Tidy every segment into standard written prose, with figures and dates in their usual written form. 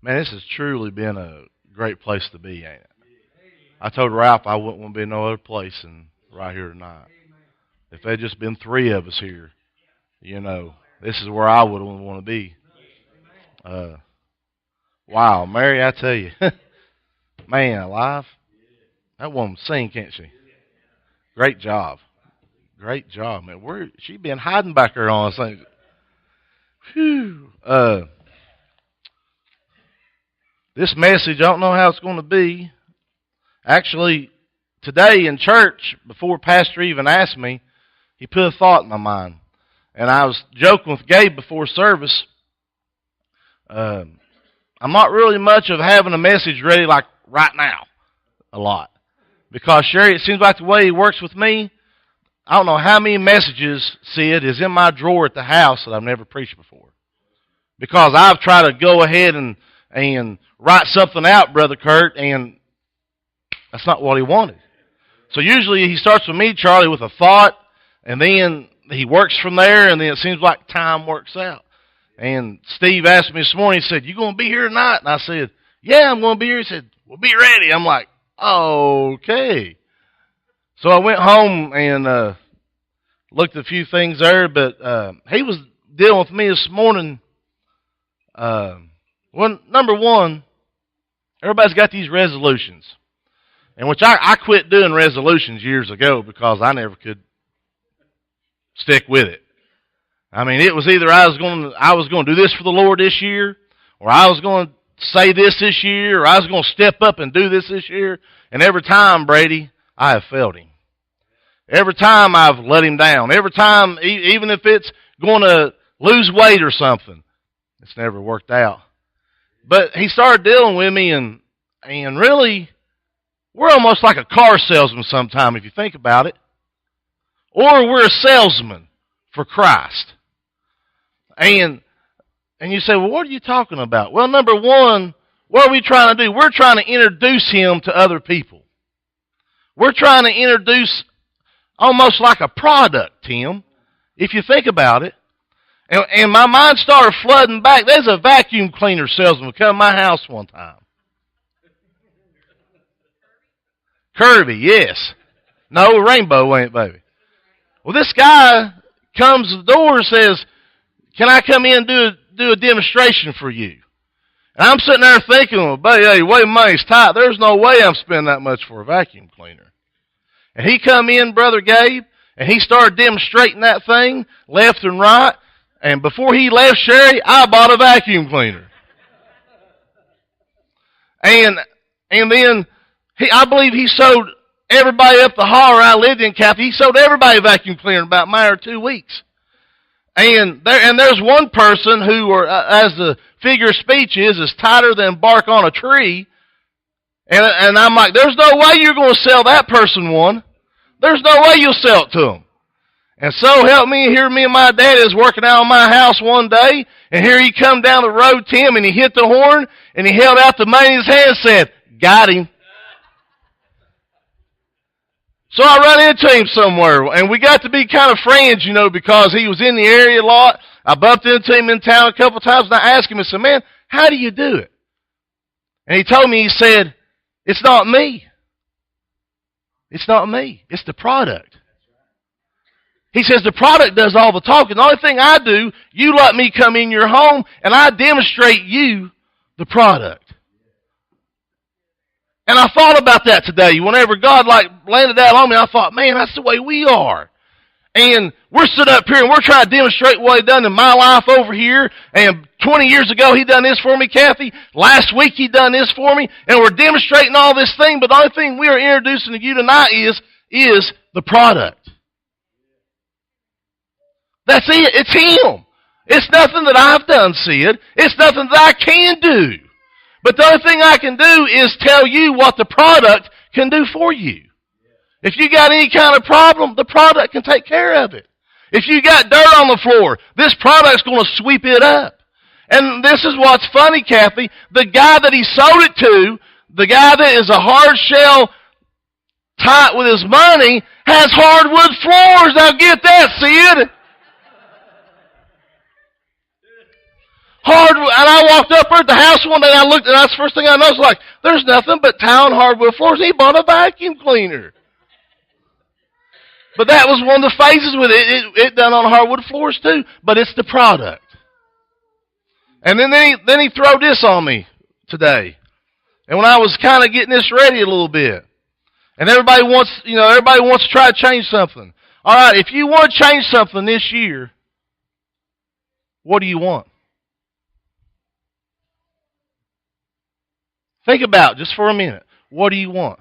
Man, this has truly been a great place to be, ain't it? I told Ralph I wouldn't want to be no other place than right here tonight. If there had just been three of us here, this is where I would want to be. Wow, Mary, I tell you, man, alive, that woman sing, can't she? Great job. Great job, man. She been hiding back there on us. Whew. This message, I don't know how it's going to be. Actually, today in church, before Pastor even asked me, he put a thought in my mind. And I was joking with Gabe before service. I'm not really much of having a message ready like right now, a lot. Because, Sherry, it seems like the way he works with me, I don't know how many messages, Sid, is in my drawer at the house that I've never preached before. Because I've tried to go ahead and write something out, Brother Kurt, and that's not what he wanted. So usually he starts with me, Charlie, with a thought, and then he works from there, and then it seems like time works out. And Steve asked me this morning, he said, "You going to be here tonight?" And I said, "Yeah, I'm going to be here." He said, "Well, be ready." I'm like, okay. So I went home and looked at a few things there, but he was dealing with me this morning. Number one, everybody's got these resolutions, and which I quit doing resolutions years ago because I never could stick with it. I mean, it was either I was going to do this for the Lord this year, or I was going to say this year, or I was going to step up and do this year. And every time, Brady, I have failed him. Every time I've let him down. Every time, even if it's going to lose weight or something, it's never worked out. But he started dealing with me, and really, we're almost like a car salesman sometime if you think about it. Or we're a salesman for Christ. And you say, well, what are you talking about? Well, number one, what are we trying to do? We're trying to introduce him to other people. We're trying to introduce almost like a product, Tim, if you think about it. And my mind started flooding back. There's a vacuum cleaner salesman who come to my house one time. Kirby, yes. No, Rainbow ain't, baby. Well, this guy comes to the door and says, "Can I come in and do a demonstration for you?" And I'm sitting there thinking, well, buddy, hey, wait, money's tight. There's no way I'm spending that much for a vacuum cleaner. And he come in, Brother Gabe, and he started demonstrating that thing left and right. And before he left, Sherry, I bought a vacuum cleaner. And then I believe he sold everybody up the hall where I lived in, Kathy. He sold everybody a vacuum cleaner in about a matter of 2 weeks. And there's one person who, as the figure of speech is tighter than bark on a tree. And I'm like, there's no way you're going to sell that person one. There's no way you'll sell it to them. And so help me, here me and my dad is working out on my house one day, and here he come down the road, Tim, and he hit the horn, and he held out the money in his hand and said, "Got him." So I run into him somewhere, and we got to be kind of friends, because he was in the area a lot. I bumped into him in town a couple of times, and I asked him, I said, "Man, how do you do it?" And he told me, he said, "It's not me. It's not me. It's the product." He says, "The product does all the talking. The only thing I do, you let me come in your home, and I demonstrate you the product." And I thought about that today. Whenever God landed that on me, I thought, man, that's the way we are. And we're sitting up here and we're trying to demonstrate what He done in my life over here. And 20 years ago, He done this for me, Kathy. Last week, He done this for me. And we're demonstrating all this thing. But the only thing we are introducing to you tonight is the product. That's it. It's Him. It's nothing that I've done, Sid. It's nothing that I can do. But the only thing I can do is tell you what the product can do for you. If you got any kind of problem, the product can take care of it. If you got dirt on the floor, this product's going to sweep it up. And this is what's funny, Kathy. The guy that he sold it to, the guy that is a hard shell tight with his money, has hardwood floors. Now get that, Sid. Hardwood, and I walked up there at the house one day and I looked, and that's the first thing I noticed, like, there's nothing but tile and hardwood floors. He bought a vacuum cleaner. But that was one of the phases with it. It done on hardwood floors too, but it's the product. And then he threw this on me today. And when I was kind of getting this ready a little bit, and everybody wants to try to change something. All right, if you want to change something this year, what do you want? Think about it just for a minute. What do you want?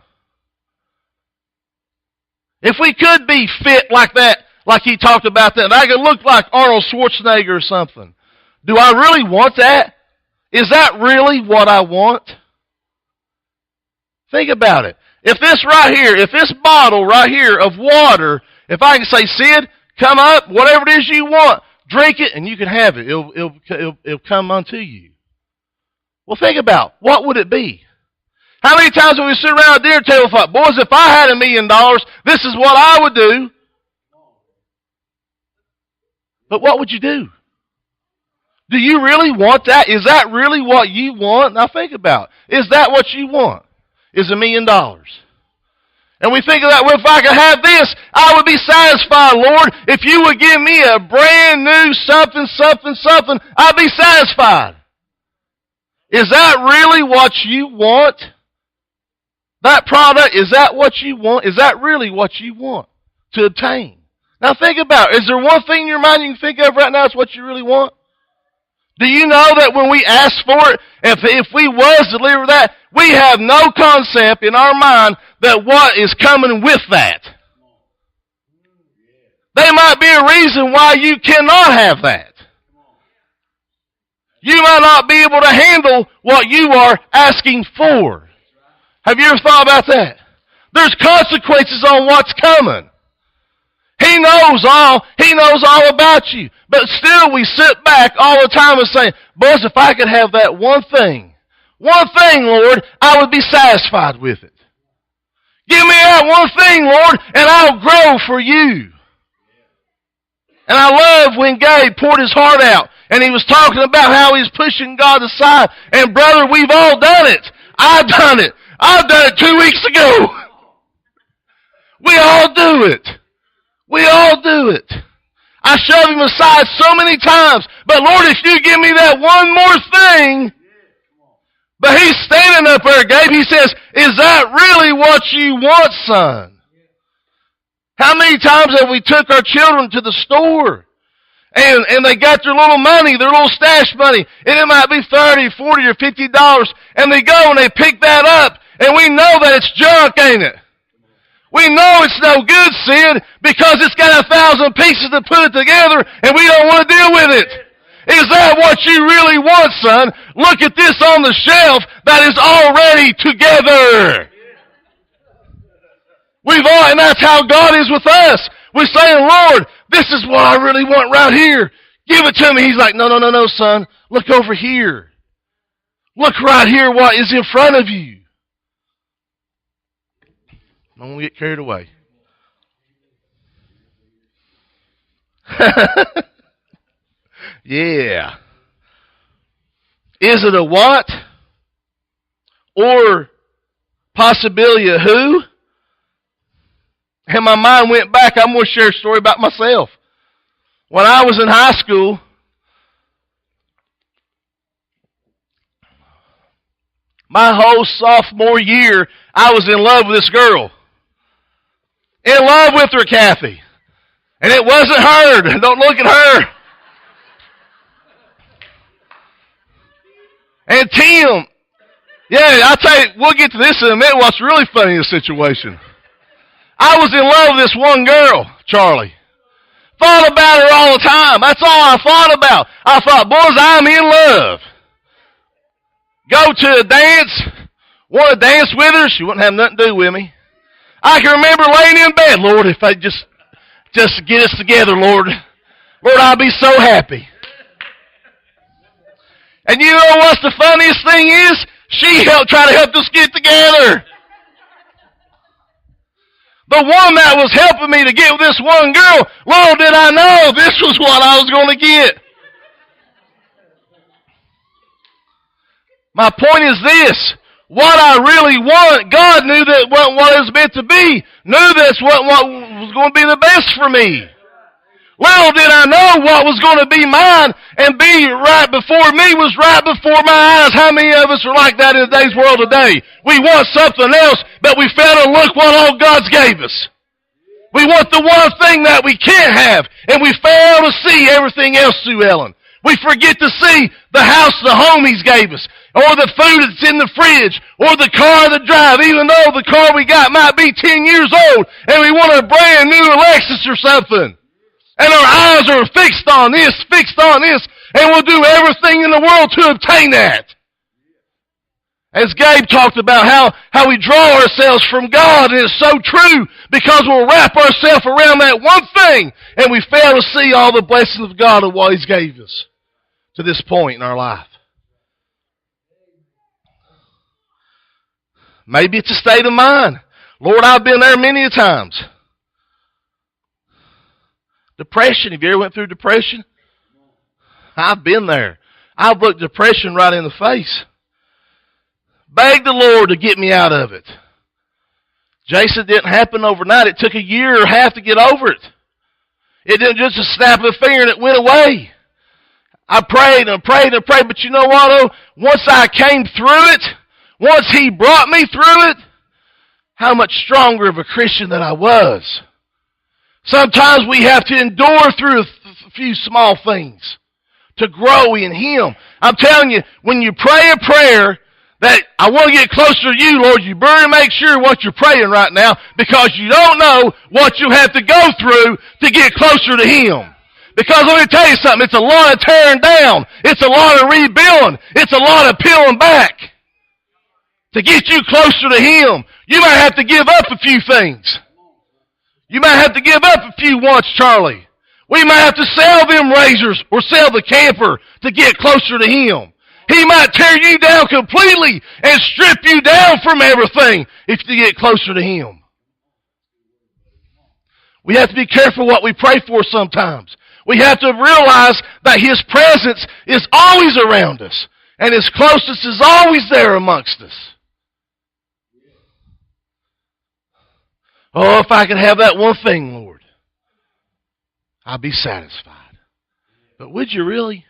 If we could be fit like that, like he talked about that, and I could look like Arnold Schwarzenegger or something, do I really want that? Is that really what I want? Think about it. If this bottle right here of water, if I can say, Sid, come up, whatever it is you want, drink it, and you can have it. It'll come unto you. Well, think about, what would it be? How many times have we sit around a dinner table and thought, boys, if I had $1 million, this is what I would do. But what would you do? Do you really want that? Is that really what you want? Now think about it. Is that what you want? Is $1 million? And we think of that, well, if I could have this, I would be satisfied, Lord. If you would give me a brand new something, I'd be satisfied. Is that really what you want? That product, is that what you want? Is that really what you want to obtain? Now think about it. Is there one thing in your mind you can think of right now is what you really want? Do you know that when we ask for it, if we was to deliver that, we have no concept in our mind that what is coming with that? There might be a reason why you cannot have that. You might not be able to handle what you are asking for. Have you ever thought about that? There's consequences on what's coming. He knows all about you. But still we sit back all the time and say, boys, if I could have that one thing, Lord, I would be satisfied with it. Give me that one thing, Lord, and I'll grow for you. And I love when Gabe poured his heart out and he was talking about how he's pushing God aside. And brother, we've all done it. I've done it. I've done it 2 weeks ago. We all do it. We all do it. I shove him aside so many times. But Lord, if you give me that one more thing. But he's standing up there, Gabe. He says, is that really what you want, son? How many times have we took our children to the store and they got their little money, their little stash money, and it might be $30, $40, or $50, and they go and they pick that up, and we know that it's junk, ain't it? We know it's no good, Sid, because it's got 1,000 pieces to put it together, and we don't want to deal with it. Is that what you really want, son? Look at this on the shelf that is already together. And that's how God is with us. We're saying, Lord, this is what I really want right here. Give it to me. He's like, no, son. Look over here. Look right here what is in front of you. I don't want to get carried away. Yeah. Is it a what? Or possibility of who? And my mind went back. I'm going to share a story about myself. When I was in high school, my whole sophomore year, I was in love with this girl. In love with her, Kathy. And it wasn't her. Don't look at her. And Tim, yeah, I'll tell you, we'll get to this in a minute. What's really funny in the situation. I was in love with this one girl, Charlie. Thought about her all the time. That's all I thought about. I thought, boys, I'm in love. Go to a dance. Want to dance with her? She wouldn't have nothing to do with me. I can remember laying in bed, Lord, if they just get us together, Lord. Lord, I'll be so happy. And you know what's the funniest thing is? She helped try to help us get together. The one that was helping me to get with this one girl, little did I know this was what I was going to get. My point is this. What I really want, God knew that wasn't what it was meant to be. Knew this wasn't what was going to be the best for me. Little did I know what was going to be mine and be right before me was right before my eyes. How many of us are like that in today's world today? We want something else, but we fail to look what all God's gave us. We want the one thing that we can't have, and we fail to see everything else, Sue Ellen. We forget to see the house, the home He's gave us, or the food that's in the fridge, or the car to drive, even though the car we got might be 10 years old, and we want a brand new Lexus or something. And our eyes are fixed on this, and we'll do everything in the world to obtain that. As Gabe talked about how we draw ourselves from God, and it's so true, because we'll wrap ourselves around that one thing, and we fail to see all the blessings of God and what He's gave us to this point in our life. Maybe it's a state of mind. Lord, I've been there many a times. Depression. Have you ever went through depression? I've been there. I've looked depression right in the face. Begged the Lord to get me out of it. Jason, didn't happen overnight. It took a year or half to get over it. It didn't just a snap of a finger and it went away. I prayed and prayed and prayed, but you know what? Oh, once I came through it, once He brought me through it, how much stronger of a Christian that I was. Sometimes we have to endure through a few small things to grow in Him. I'm telling you, when you pray a prayer that I want to get closer to You, Lord, you better make sure what you're praying right now, because you don't know what you have to go through to get closer to Him. Because let me tell you something, it's a lot of tearing down. It's a lot of rebuilding. It's a lot of peeling back to get you closer to Him. You might have to give up a few things. You might have to give up a few wants, Charlie. We might have to sell them razors or sell the camper to get closer to Him. He might tear you down completely and strip you down from everything if you get closer to Him. We have to be careful what we pray for sometimes. We have to realize that His presence is always around us, and His closeness is always there amongst us. Oh, if I could have that one thing, Lord, I'd be satisfied. But would you really?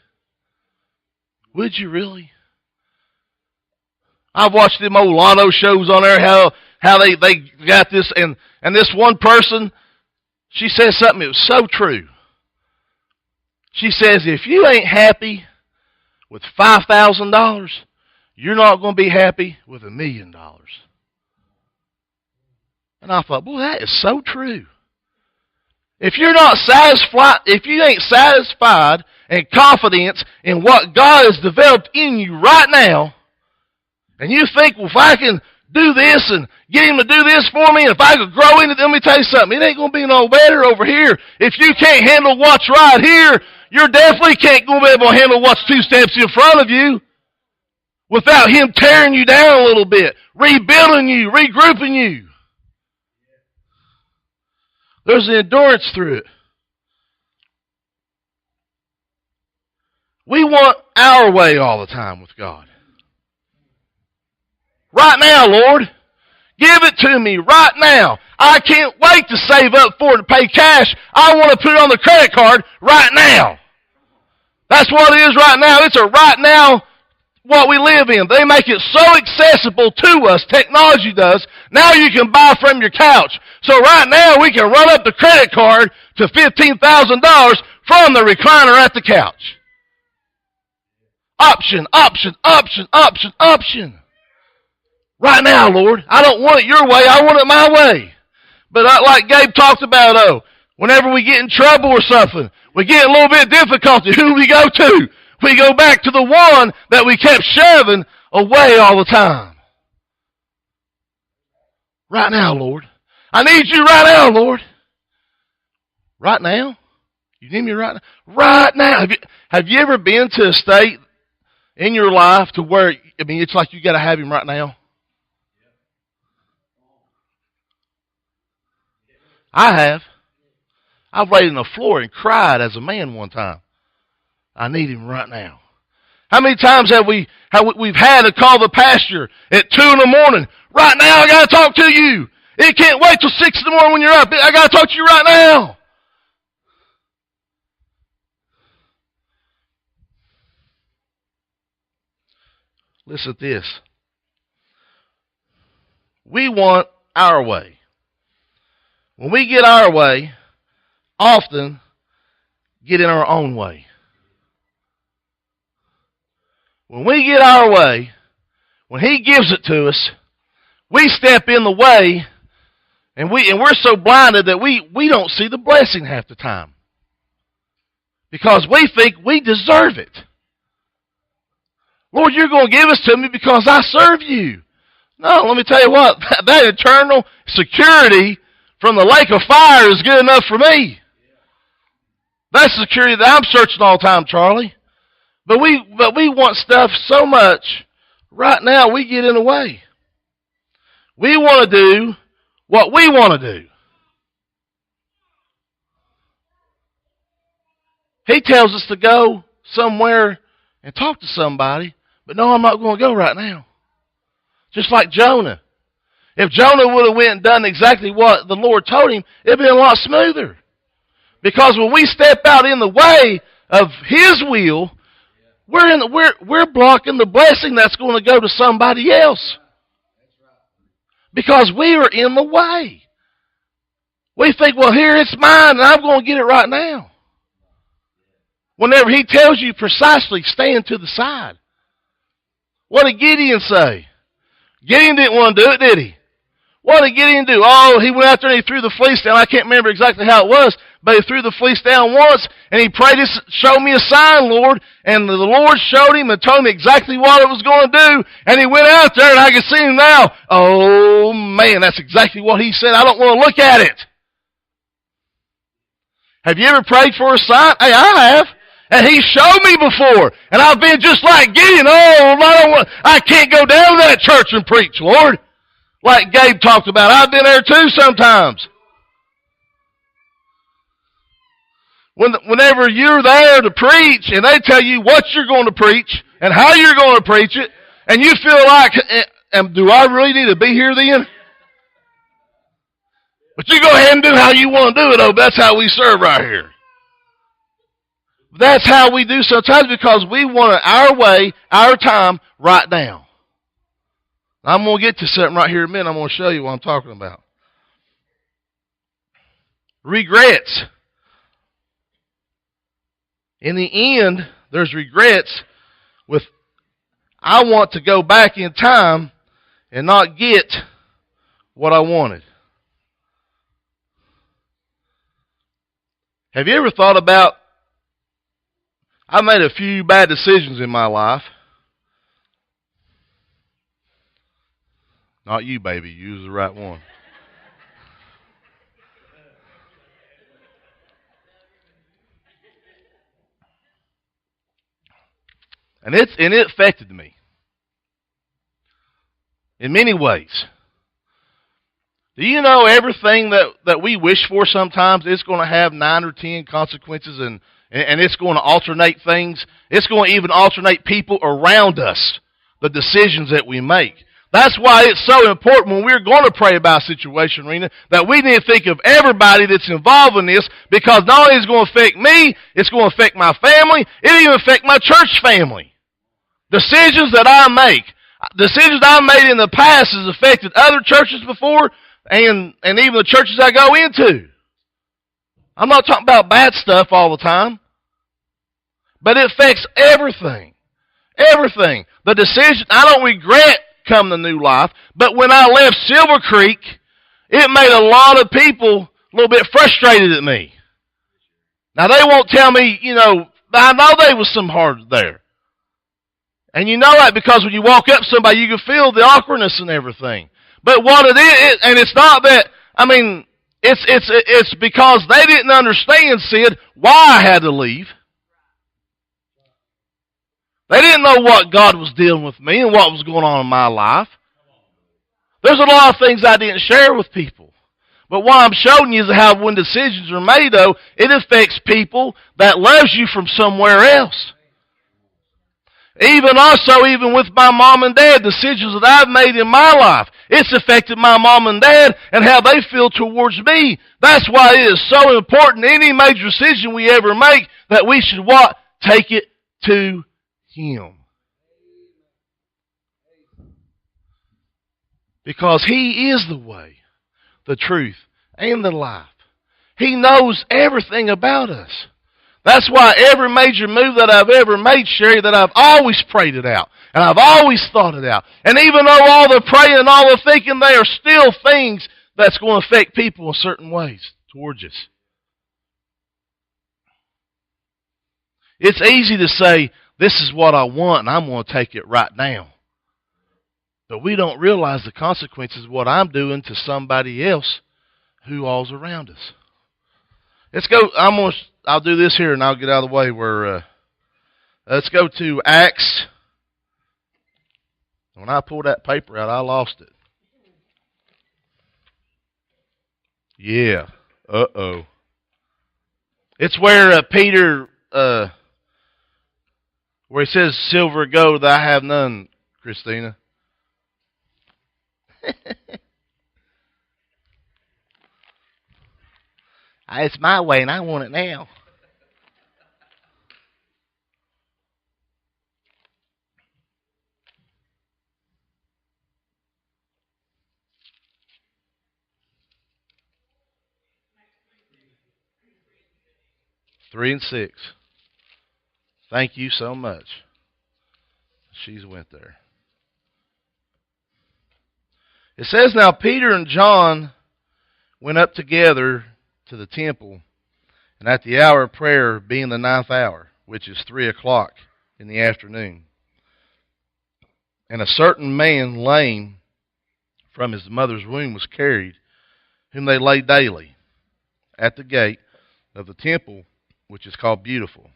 Would you really? I've watched them old lotto shows on there, how they got this, and this one person, she says something that was so true. She says, if you ain't happy with $5,000, you're not going to be happy with $1 million. And I thought, boy, that is so true. If you're not satisfied, if you ain't satisfied and confident in what God has developed in you right now, and you think, well, if I can do this and get Him to do this for me, and if I could grow into it, let me tell you something, it ain't going to be no better over here. If you can't handle what's right here, you definitely can't go be able to handle what's 2 steps in front of you without Him tearing you down a little bit, rebuilding you, regrouping you. There's an endurance through it. We want our way all the time with God. Right now, Lord. Give it to me right now. I can't wait to save up for it to pay cash. I want to put it on the credit card right now. That's what it is right now. It's a right now what we live in. They make it so accessible to us. Technology does. Now you can buy from your couch. So right now we can run up the credit card to $15,000 from the recliner at the couch. Option, option, option, option, option. Right now, Lord, I don't want it your way. I want it my way. But like Gabe talked about, whenever we get in trouble or something, we get a little bit of difficulty. Who do we go to? We go back to the one that we kept shoving away all the time. Right now, Lord. I need you right now, Lord. Right now? You need me right now? Right now. Have you ever been to a state in your life to where, it's like you got to have Him right now? I have. I've laid on the floor and cried as a man one time. I need Him right now. How many times have we've had to call the pastor at 2 in the morning? Right now, I got to talk to you. It can't wait till 6 in the morning when you're up. I got to talk to you right now. Listen to this. We want our way. When we get our way, often get in our own way. When we get our way, when He gives it to us, we step in the way, and we're so blinded that we don't see the blessing half the time. Because we think we deserve it. Lord, you're going to give us to me because I serve you. No, let me tell you what, that eternal security from the lake of fire is good enough for me. That's the security that I'm searching all the time, Charlie. But we want stuff so much, right now we get in the way. We want to do what we want to do. He tells us to go somewhere and talk to somebody, but no, I'm not going to go right now. Just like Jonah. If Jonah would have went and done exactly what the Lord told him, it would have been a lot smoother. Because when we step out in the way of His will, we're blocking the blessing that's going to go to somebody else. Because we are in the way. We think, well, here it's mine and I'm going to get it right now. Whenever He tells you precisely, stand to the side. What did Gideon say? Gideon didn't want to do it, did he? What did Gideon do? Oh, he went out there and he threw the fleece down. I can't remember exactly how it was, but he threw the fleece down once, and he prayed, show me a sign, Lord. And the Lord showed him and told him exactly what it was going to do. And he went out there, and I can see him now. Oh, man, that's exactly what he said. I don't want to look at it. Have you ever prayed for a sign? Hey, I have. And He showed me before. And I've been just like Gideon. Oh, I can't go down to that church and preach, Lord. Like Gabe talked about. I've been there too sometimes. Whenever you're there to preach and they tell you what you're going to preach and how you're going to preach it, and you feel like, do I really need to be here then? But you go ahead and do how you want to do it, though. That's how we serve right here. That's how we do sometimes because we want it our way, our time, right now. I'm going to get to something right here in a minute. I'm going to show you what I'm talking about. Regrets. In the end, there's regrets with, I want to go back in time and not get what I wanted. Have you ever thought about, I made a few bad decisions in my life. Not you, baby. You was the right one. And it affected me in many ways. Do you know everything that we wish for sometimes it's going to have 9 or 10 consequences and it's going to alternate things. It's going to even alternate people around us, the decisions that we make. That's why it's so important when we're going to pray about a situation, Rena, that we need to think of everybody that's involved in this, because not only is it going to affect me, it's going to affect my family, it'll even affect my church family. Decisions that I make, decisions I've made in the past has affected other churches before and even the churches I go into. I'm not talking about bad stuff all the time, but it affects everything. Everything. The decision, I don't regret coming to New Life, but when I left Silver Creek, it made a lot of people a little bit frustrated at me. Now, they won't tell me, I know there was some heart there. And you know that because when you walk up to somebody, you can feel the awkwardness and everything. But what it is, and it's not that, it's because they didn't understand, Sid, why I had to leave. They didn't know what God was dealing with me and what was going on in my life. There's a lot of things I didn't share with people. But what I'm showing you is how when decisions are made, though, it affects people that loves you from somewhere else. Even with my mom and dad, decisions that I've made in my life, it's affected my mom and dad and how they feel towards me. That's why it is so important, any major decision we ever make, that we should what? Take it to Him. Because He is the way, the truth, and the life. He knows everything about us. That's why every major move that I've ever made, Sherry, that I've always prayed it out. And I've always thought it out. And even though all the praying and all the thinking, they are still things that's going to affect people in certain ways towards us. It's easy to say, this is what I want and I'm going to take it right now. But we don't realize the consequences of what I'm doing to somebody else who all's around us. Let's go. I'll do this here and I'll get out of the way. Let's go to Acts. When I pulled that paper out, I lost it. Yeah. Uh-oh. It's where Peter, where he says, silver or gold, I have none, Christina. It's my way and I want it now. Three and 6. Thank you so much. She's went there. It says, now Peter and John went up together to the temple, and at the hour of prayer, being the 9th hour, which is 3:00 in the afternoon, and a certain man lame from his mother's womb was carried, whom they laid daily at the gate of the temple, which is called Beautiful.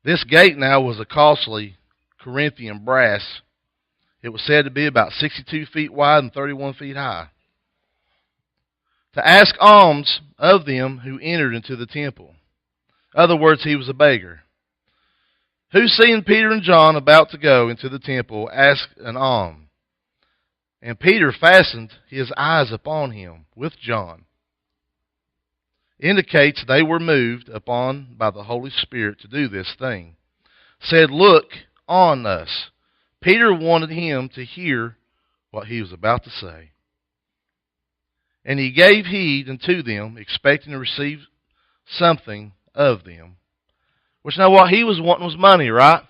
This gate now was a costly Corinthian brass. It was said to be about 62 feet wide and 31 feet high, to ask alms of them who entered into the temple. In other words, he was a beggar, who, seeing Peter and John about to go into the temple, asked an alms. And Peter fastened his eyes upon him with John. Indicates they were moved upon by the Holy Spirit to do this thing. Said, look on us. Peter wanted him to hear what he was about to say. And he gave heed unto them, expecting to receive something of them. Which now what he was wanting was money, right?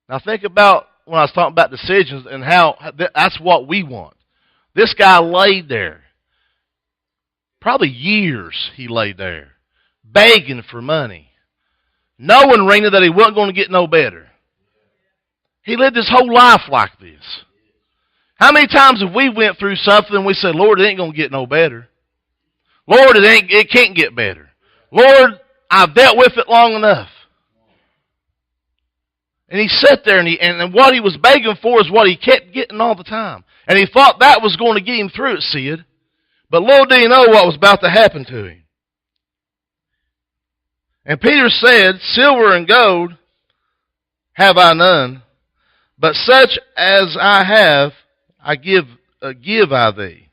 Now think about when I was talking about decisions and how that's what we want. This guy laid there. Probably years he laid there, begging for money. Knowing, Rena, that he wasn't going to get no better. He lived his whole life like this. How many times have we went through something and we said, Lord, it ain't going to get no better. Lord, it can't get better. Lord, I've dealt with it long enough. And he sat there and what he was begging for is what he kept getting all the time. And he thought that was going to get him through it, Sid. But little did he know what was about to happen to him. And Peter said, silver and gold have I none, but such as I have, I give I thee.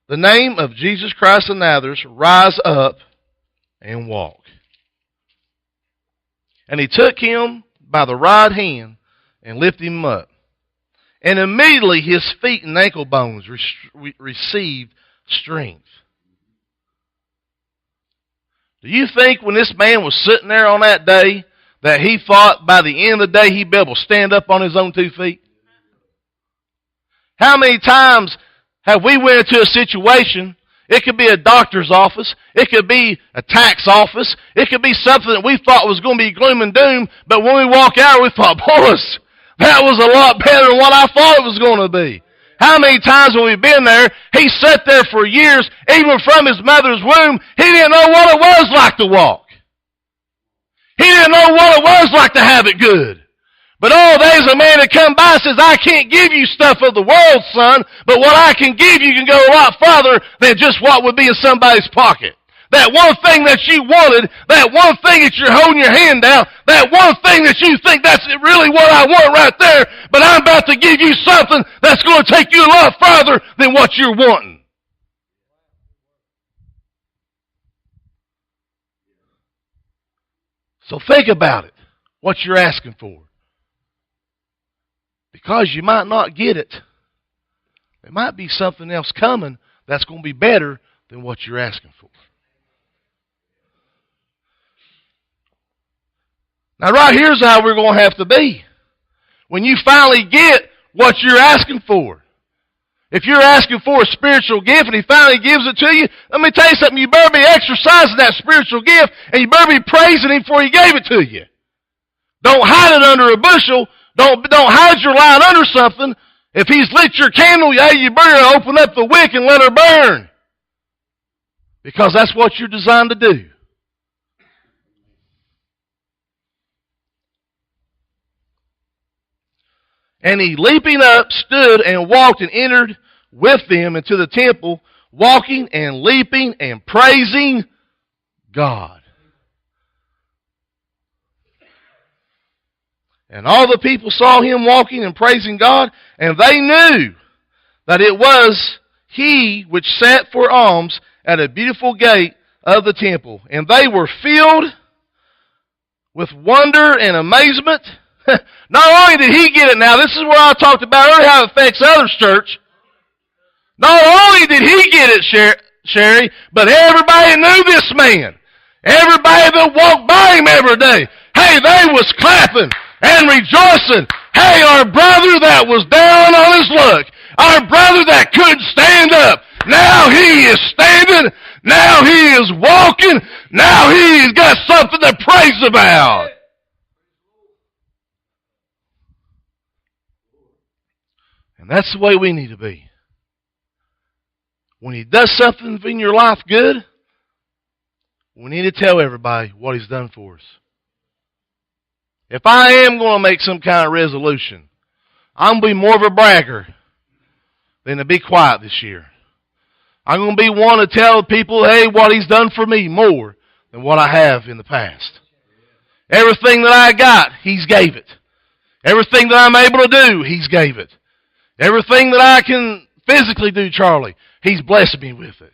The name of Jesus Christ of Nazareth, rise up and walk. And he took him by the right hand and lifted him up. And immediately his feet and ankle bones received strength. Do you think when this man was sitting there on that day that he thought by the end of the day he'd be able to stand up on his own 2 feet? How many times have we went into a situation, it could be a doctor's office, it could be a tax office, it could be something that we thought was going to be gloom and doom, but when we walk out we thought, boys, that was a lot better than what I thought it was going to be. How many times when we've been there, he sat there for years, even from his mother's womb, he didn't know what it was like to walk. He didn't know what it was like to have it good. But there's a man that come by and says, I can't give you stuff of the world, son, but what I can give you can go a lot farther than just what would be in somebody's pocket. that one thing that you wanted, that one thing that you're holding your hand down, that one thing that you think that's really what I want right there, but I'm about to give you something that's going to take you a lot farther than what you're wanting. So think about it, what you're asking for. Because you might not get it, there might be something else coming that's going to be better than what you're asking for. Now, right here's how we're going to have to be. When you finally get what you're asking for. If you're asking for a spiritual gift and He finally gives it to you, let me tell you something. You better be exercising that spiritual gift and you better be praising Him before He gave it to you. Don't hide it under a bushel. Don't hide your light under something. If He's lit your candle, you better open up the wick and let her burn. Because that's what you're designed to do. And he, leaping up, stood and walked and entered with them into the temple, walking and leaping and praising God. And all the people saw him walking and praising God, and they knew that it was he which sat for alms at a beautiful gate of the temple. And they were filled with wonder and amazement. Not only did he get it now, this is where I talked about earlier how it affects others, church. Not only did he get it, Sherry, but everybody knew this man. Everybody that walked by him every day. Hey, they was clapping and rejoicing. Hey, our brother that was down on his luck. Our brother that couldn't stand up. Now he is standing. Now he is walking. Now he's got something to praise about. And that's the way we need to be. When he does something in your life good, we need to tell everybody what he's done for us. If I am going to make some kind of resolution, I'm going to be more of a bragger than to be quiet this year. I'm going to be one to tell people, hey, what he's done for me more than what I have in the past. Everything that I got, he's gave it. Everything that I'm able to do, he's gave it. Everything that I can physically do, Charlie, he's blessed me with it.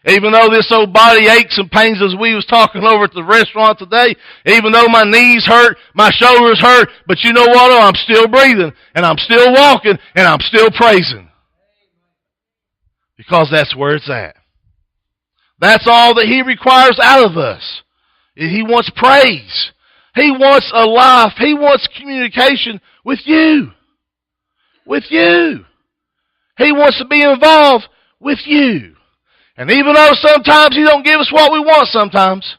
Even though this old body aches and pains as we was talking over at the restaurant today, even though my knees hurt, my shoulders hurt, but you know what? I'm still breathing, and I'm still walking, and I'm still praising. Because that's where it's at. That's all that he requires out of us. He wants praise. He wants a life. He wants communication with you. With you. He wants to be involved with you. And even though sometimes he don't give us what we want sometimes,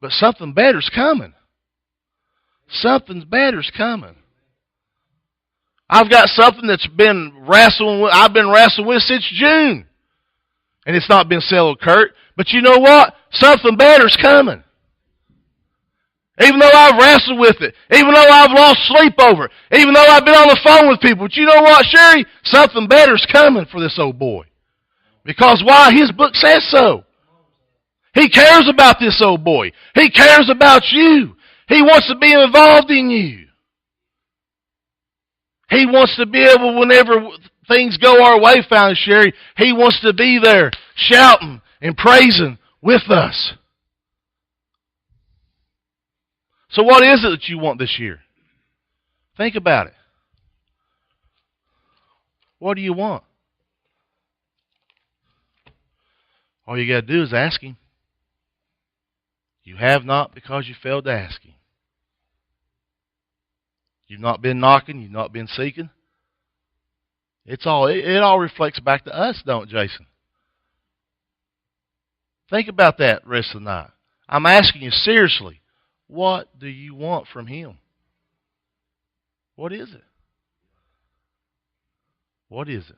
but something better's coming. Something better's coming. I've got something that's been I've been wrestling with since June. And it's not been settled, Kurt. But you know what? Something better's coming. Even though I've wrestled with it. Even though I've lost sleep over it. Even though I've been on the phone with people. But you know what, Sherry? Something better's coming for this old boy. Because why? His book says so. He cares about this old boy. He cares about you. He wants to be involved in you. He wants to be able, whenever things go our way, Fountain Sherry, he wants to be there shouting and praising with us. So what is it that you want this year? Think about it. What do you want? All you got to do is ask him. You have not because you failed to ask him. You've not been knocking. You've not been seeking. It all reflects back to us, don't it, Jason? Think about that rest of the night. I'm asking you seriously, what do you want from him? What is it? What is it?